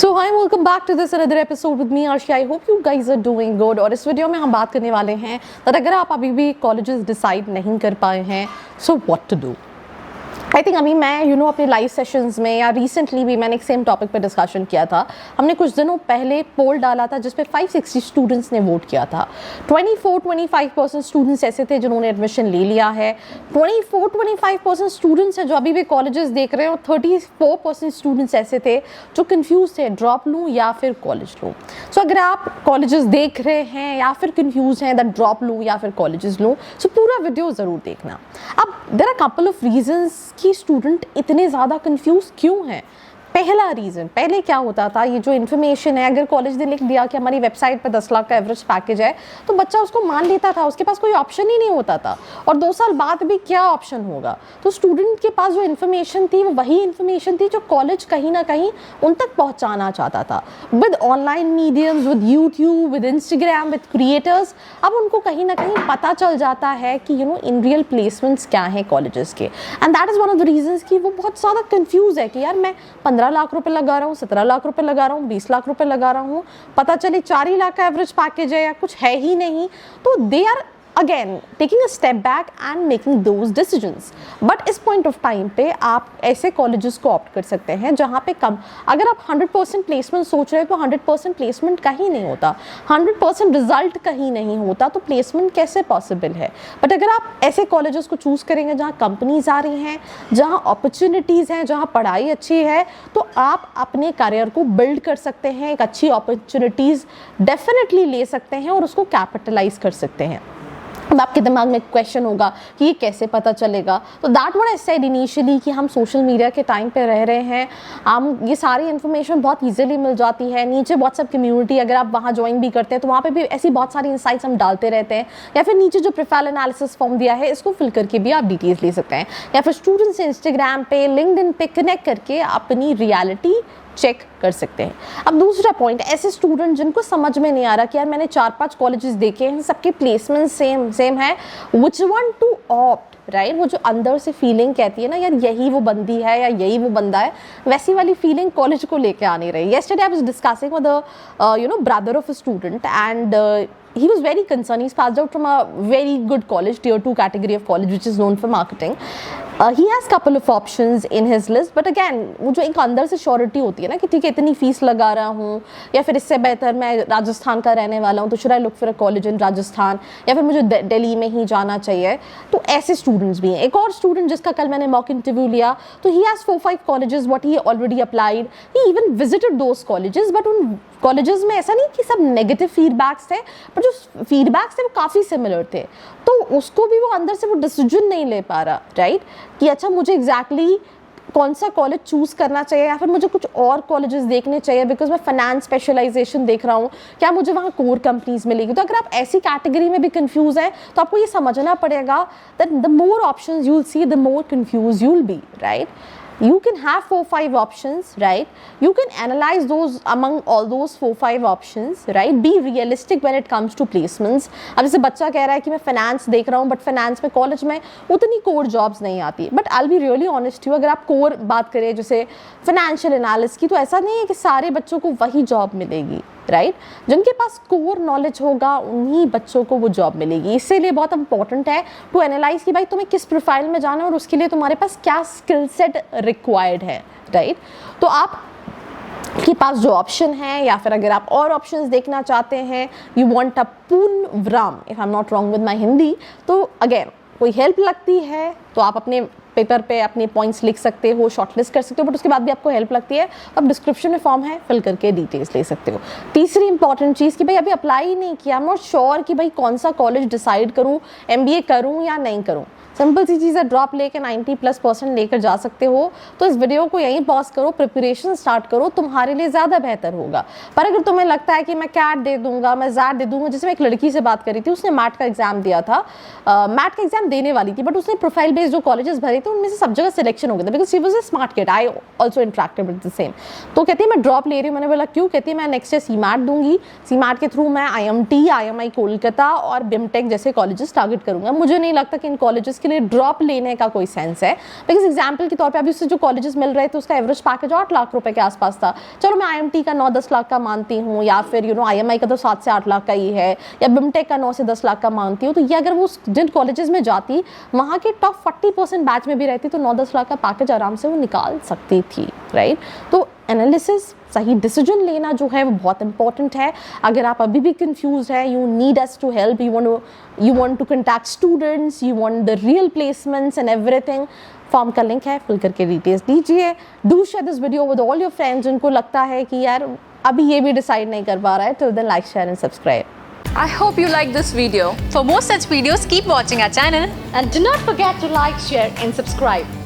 So hi, welcome back to this another episode with me Arshi. I hope you guys are doing good. और इस video में हम बात करने वाले हैं that अगर आप अभी भी कॉलेजेस डिसाइड नहीं कर पाए हैं so what to do. I think अभी मैं अपने लाइव सेशंस में या रिसेंटली भी मैंने एक सेम टॉपिक पे डिस्कशन किया था. हमने कुछ दिनों पहले पोल डाला था जिस पे 560 स्टूडेंट्स ने वोट किया था. 24-25% स्टूडेंट्स ऐसे थे जिन्होंने एडमिशन ले लिया है. 24-25% स्टूडेंट्स हैं जो अभी भी कॉलेजेस देख रहे हैं और 34% स्टूडेंट्स ऐसे थे जो कन्फ्यूज थे ड्रॉप लूँ या फिर कॉलेज लूँ. सो अगर आप कॉलेजेस देख रहे हैं या फिर कन्फ्यूज हैं दैट ड्रॉप लूँ या फिर कॉलेजेस लूँ, सो पूरा वीडियो ज़रूर देखना. अब there are couple of reasons कि स्टूडेंट इतने ज़्यादा कंफ्यूज क्यों हैं. पहला रीज़न, पहले क्या होता था, ये जो इन्फॉर्मेशन है, अगर कॉलेज ने लिख दिया कि हमारी वेबसाइट पर 10 लाख का एवरेज पैकेज है तो बच्चा उसको मान लेता था, उसके पास कोई ऑप्शन ही नहीं होता था. और 2 साल बाद भी क्या ऑप्शन होगा. तो स्टूडेंट के पास जो इन्फॉर्मेशन थी वो वही इन्फॉर्मेशन थी जो कॉलेज कहीं ना कहीं उन तक पहुँचाना चाहता था. With online mediums, with YouTube, with Instagram, with creators, अब उनको कहीं ना कहीं पता चल जाता है कि इन रियल प्लेसमेंट्स क्या हैं कॉलेजेस के. And that is one of the reasons कि वो बहुत ज़्यादा कन्फ्यूज़ है कि यार मैं 15 लाख रुपए लगा रहा हूँ, 17 लाख रुपए लगा रहा हूँ, 20 लाख रुपए लगा रहा हूँ, पता चले 4 ही लाख का एवरेज पैकेज है या कुछ है ही नहीं. तो they are again taking a step back and making those decisions. But इस पॉइंट ऑफ टाइम पे आप ऐसे कॉलेजेस को ऑप्ट कर सकते हैं जहाँ पे कम, अगर आप 100% प्लेसमेंट सोच रहे हो तो 100% प्लेसमेंट कहीं नहीं होता, 100% रिजल्ट कहीं नहीं होता, तो प्लेसमेंट कैसे पॉसिबल है. बट अगर आप ऐसे कॉलेजेस को चूज़ करेंगे जहाँ कंपनीज आ रही हैं, जहाँ अपॉर्चुनिटीज़ हैं, जहाँ पढ़ाई अच्छी है, तो आप अपने करियर को बिल्ड कर सकते हैं, एक अच्छी अपॉर्चुनिटीज़ डेफिनेटली ले सकते हैं और उसको कैपिटलाइज कर सकते हैं. अब आपके दिमाग में क्वेश्चन होगा कि ये कैसे पता चलेगा. तो that what I said initially कि हम सोशल मीडिया के टाइम पे रह रहे हैं, हम ये सारी इन्फॉर्मेशन बहुत इजीली मिल जाती है. नीचे व्हाट्सएप कम्युनिटी अगर आप वहाँ ज्वाइन भी करते हैं तो वहाँ पे भी ऐसी बहुत सारी इंसाइट्स हम डालते रहते हैं. या फिर नीचे जो प्रोफाइल एनालिसिस फॉर्म दिया है इसको फिल करके भी आप डिटेल्स ले सकते हैं. या फिर स्टूडेंट्स से इंस्टाग्राम पे, लिंक्डइन पे कनेक्ट करके अपनी रियलिटी चेक कर सकते हैं. अब दूसरा पॉइंट, ऐसे स्टूडेंट जिनको समझ में नहीं आ रहा कि यार मैंने 4-5 कॉलेजेस देखे हैं, सबके प्लेसमेंट सेम है, which one two opt, right. वो जो अंदर से फीलिंग कहती है ना यार यही वो बंदी है या यही वो बंदा है, वैसी वाली फीलिंग कॉलेज को लेके आ नहीं रही. Yesterday I was discussing with the brother of a student and he was very concerned. He's passed out from a very good college, tier 2 category of college which is known for marketing. He has couple of options in his list, but again वो जो एक अंदर से surety होती है ना कि ठीक है इतनी फीस लगा रहा हूँ या फिर इससे बेहतर मैं राजस्थान का रहने वाला हूँ तो should I look for a college in Rajasthan, या फिर मुझे दिल्ली में ही जाना चाहिए. तो ऐसे स्टूडेंट्स भी हैं. एक और स्टूडेंट जिसका कल मैंने मॉक इंटरव्यू लिया, तो he has 4-5 colleges what he already applied. He even visited those colleges, but उन कॉलेजेस में ऐसा नहीं कि सब नेगेटिव फीडबैक्स थे, पर जो फीडबैक्स थे वो काफ़ी सिमिलर थे. तो उसको भी वो अंदर से वो डिसीजन नहीं ले पा रहा, राइट, कि अच्छा मुझे एग्जैक्टली कौन सा कॉलेज चूज़ करना चाहिए या फिर मुझे कुछ और कॉलेजेस देखने चाहिए बिकॉज मैं फाइनेंस स्पेशलाइजेशन देख रहा हूँ, क्या मुझे वहाँ कोर कंपनीज मिलेगी. तो अगर आप ऐसी कैटेगरी में भी कंफ्यूज हैं तो आपको ये समझना पड़ेगा that the more options you will see the more confuse you will be, right. You can have 4-5 options, right? You can analyze those among all those 4-5 options, right? Be realistic when it comes to placements. अब जैसे बच्चा कह रहा है कि मैं finance देख रहा हूँ बट फाइनेंस में कॉलेज में उतनी कोर जॉब्स नहीं आती. But I will be really honest you, अगर आप कोर बात करें जैसे फाइनेंशियल एनालिसिस की, तो ऐसा नहीं है कि सारे बच्चों को वही जॉब मिलेगी, राइट. जिनके पास कोर नॉलेज होगा उन्हीं बच्चों को वो जॉब मिलेगी. इसीलिए बहुत इंपॉर्टेंट है टू एनालाइज कि भाई तुम्हें किस प्रोफाइल में जाना है और उसके लिए तुम्हारे पास क्या स्किल सेट रिक्वायर्ड है, राइट. तो आप के पास जो ऑप्शन है या फिर अगर आप और ऑप्शंस देखना चाहते हैं, यू वांट अ पूर्णविराम, if I am not wrong with my Hindi, तो अगेन कोई हेल्प लगती है तो आप अपने पेपर पे अपने पॉइंट्स लिख सकते हो, शॉर्टलिस्ट कर सकते हो, बट उसके बाद भी आपको हेल्प लगती है तो आप डिस्क्रिप्शन में फॉर्म है फिल करके डिटेल्स ले सकते हो. तीसरी इंपॉर्टेंट चीज़ कि भाई अभी अप्लाई ही नहीं किया, आई एम नॉट श्योर कि भाई कौन सा कॉलेज डिसाइड करूँ, MBA करूँ या नहीं करूँ. सिंपल सी चीज़ है, ड्रॉप लेके 90+% लेकर जा सकते हो. तो इस वीडियो को यहीं पॉज करो, प्रिपरेशन स्टार्ट करो, तुम्हारे लिए ज़्यादा बेहतर होगा. पर अगर तुम्हें लगता है कि मैं कैट दे दूंगा, मैं जैट दे दूंगा, जैसे मैं एक लड़की से बात करी थी, उसने मैट का एग्जाम दिया था, मैट का एग्जाम देने वाली थी, बट उसने प्रोफाइल बेस्ड जो कॉलेजेस भरे थे उनमें से सब जगह सिलेक्शन हो गया था because she was a smart kid. I also interacted with the same. तो कहती है मैं ड्रॉप ले रही हूँ. मैंने बोला क्यों? कहती है मैं नेक्स्ट ईयर सीमैट दूंगी, सीमैट के थ्रू मैं IMT, IMI कोलकाता और बिमटेक जैसे कॉलेजेस टारगेट करूंगा. मुझे नहीं लगता कि इन कॉलेजेस उसके लिए ड्रॉप लेने का कोई सेंस है? बिकॉज एग्जाम्पल के तौर पे अभी उससे जो कॉलेजेस मिल रहे थे उसका एवरेज पैकेज 8 लाख रुपए के आसपास था। चलो मैं IMT का 9-10 लाख का मानती हूँ, या फिर IMI का तो 7 से 8 लाख का ही है, या BIMTech का 9 से 10 लाख का मानती हूँ। तो ये अगर वो जिन कॉलेजेस में जाती वहाँ के टॉप 40% बैच में भी रहती तो 9-10 लाख का पैकेज आराम से वो निकाल सकती थी, राइट? तो एनालिसिस, सही डिसीजन लेना जो है वो बहुत इंपॉर्टेंट है। अगर आप अभी भी कंफ्यूज है, you need us to help, you want to contact students, you want the real placements and everything, form का लिंक है, फिल करके डिटेल्स दीजिए। Do share this video with all your friends जिनको लगता है कि यार अभी ये भी डिसाइड नहीं कर पा रहा है। Till then like, share and subscribe. I hope you like this video. For more such videos, keep watching our channel. And do not forget to like, share and subscribe.